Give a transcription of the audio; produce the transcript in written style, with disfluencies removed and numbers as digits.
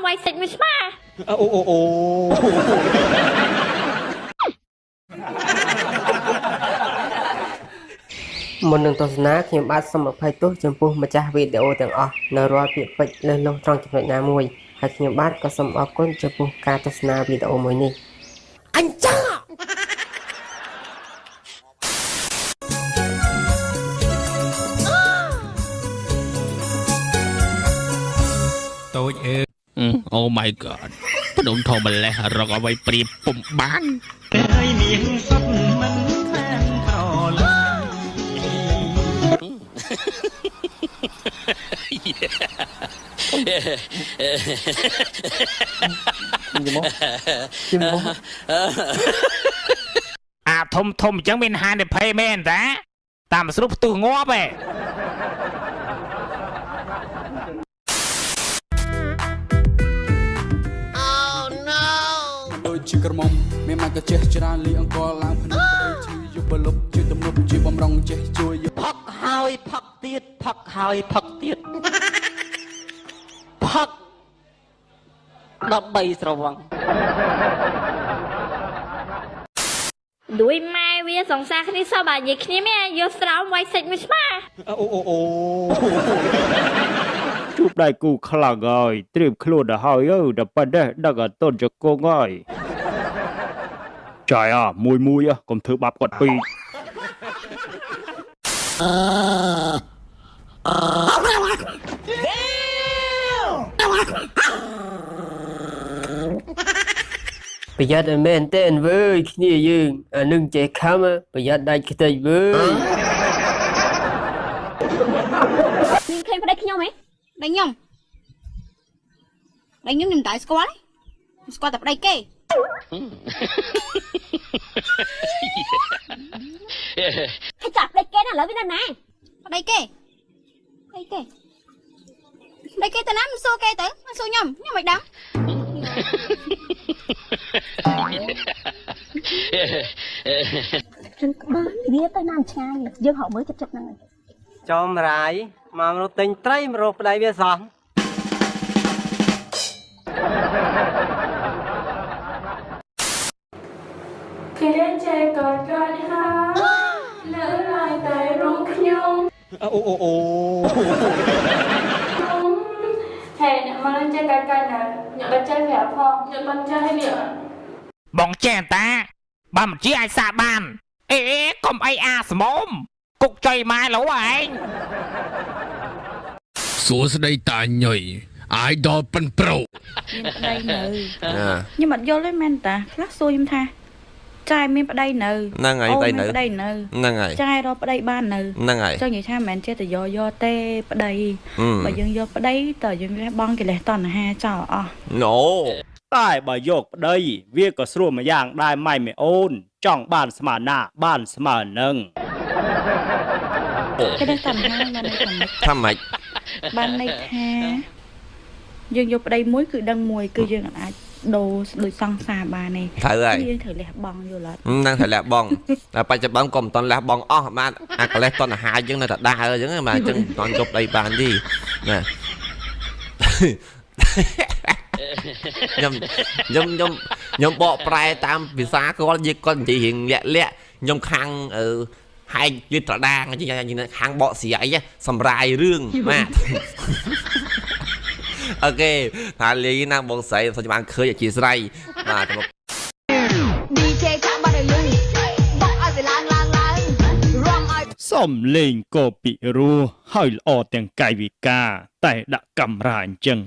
ไว้เสร็จมิสมาโอ้មុននឹងទស្សនាខ្ញុំបាទសូមអភ័យទោសចំពោះម្ចាស់វីដេអូទាំងអស់នៅរាល់ពាក្យពេចន៍លើសលុបត្រង់ចំណុចណាមួយហើយខ្ញុំបាទក៏សូមអរគុណចំពោះការទស្សនាវីដេអូមួយនេះអញ្ចឹងតូចអើអូ my god បដុំធំម្លេះរកអ្វីព្រៀបពុំបានហើយនាងសុទ្ធមិនបានប្រឡាអាធំអញ្ចឹងមានហានិភ័យមែនតាតាមស្រុកផ្ទុះងាប់ឯងជាក្រមុំមានមកកចេះច្រើនលីអង្គឡើងភ្នំប្តីឈឺយុបលុបជាទំនប់ជាបំរុងចេះជួយផឹកហើយផឹកទៀតផឹកហើយផឹកទៀតផឹក13ស្រវឹងด้วยแม่เวียสองสาคณิตสอบอย่างนี้แม่ยศสาวไว้เสร็จมิสมาជួបដៃគូខ្លាំងហើយត្រៀមខ្លួនទៅហើយដល់ប៉ុណ្ណេះដឹកអត់តន់ចកងហើយចាយមួយកុំធ្វើបាបគាត់ពេកប្រយ័ត្នឲ្យមែនទេវើយគ្នាយើងអានឹងចេះខំប្រយ័ត្នដាច់ខ្ទេចវើយមានឃើញប្តីខ្ញុំហ៎ប្តីខ្ញុំមិនដែរស្គាល់តែប្តីគេហើយចាប់ប្តីគេណាឥឡូវវានៅណាប្តីគេទៅណាមិនសួរគេទៅមិនសួរខ្ញុំមិនដឹងខ្ញុំក្បាលវាទៅណាឆ្ងាយយើងហៅមើលចិត្តហ្នឹងចំរាយមករត់ទិញត្រីមករកប្តីវាសោះគេចេះកូនហាលើlạiតែរងខ្ញុំអូហេអ្នកមកចេះកាត់ណាខ្ញុំបាត់ចេះប្រាប់ផងខ្ញុំបាត់ចេះឲ្យនេះបងចេះតាបើមិនជាអាចសាបានអេកុំអីអាស្មុំគុកចៃម៉ែឡូឯងសួស្ដីតាញុយអាយដល់ប៉ិនប្រូមានប្តីនៅខ្ញុំអត់យល់ទេមែនតាខ្លះសួរខ្ញុំថាចាយមានប្តីនៅហ្នឹងហើយប្តីនៅហ្នឹងហើយចាយរកប្តីបាននៅហ្នឹងហើយចង់និយាយថាមិនមែនចេះតែយកទេប្តីបើយើងយកប្តីតើយើងលះបង់កិលេសតណ្ហាចោលអស់ណូតែបើយកប្តីវាក៏ស្រួលមួយយ៉ាងដែរម៉ៃមេអូនចង់បានស្មើណាបានស្មើនឹងកិលេសតណ្ហាបានថាម៉េចបានន័យថាយើងយកប្តីមួយគឺដឹងមួយគឺយើងអាចដូរដូចសង្សារបានទេត្រូវហើយយើងត្រូវលះបង់យល់អត់ហ្នឹងត្រូវលះបង់តែបច្ចុប្បន្នក៏មិនទាន់លះបង់អស់បាទអាកលេសតណ្ហាយើងនៅតែដើរអញ្ចឹងបាទអញ្ចឹងមិនទាន់យកប្តីបានទេណាខ្ញុំបកប្រែតាមភាសាគាត់និយាយគាត់និយាយរៀងលាក់ខ្ញុំខាងហែកយឺតត្រដាងអញ្ចឹងខាងបកស្រាយសម្រាយរឿងបាទអូខេថាលីណាបងស្រីខ្ញុំបានឃើញអធិស្ឋានបាទ DJ ចាក់បាត់ឲ្យលឺបោកឲ្យវាឡើងរំឲ្យសំលេងក៏ពិរោះហើយល្អទាំងកាយវិការតែដាក់កាមេរ៉ាអញ្ចឹង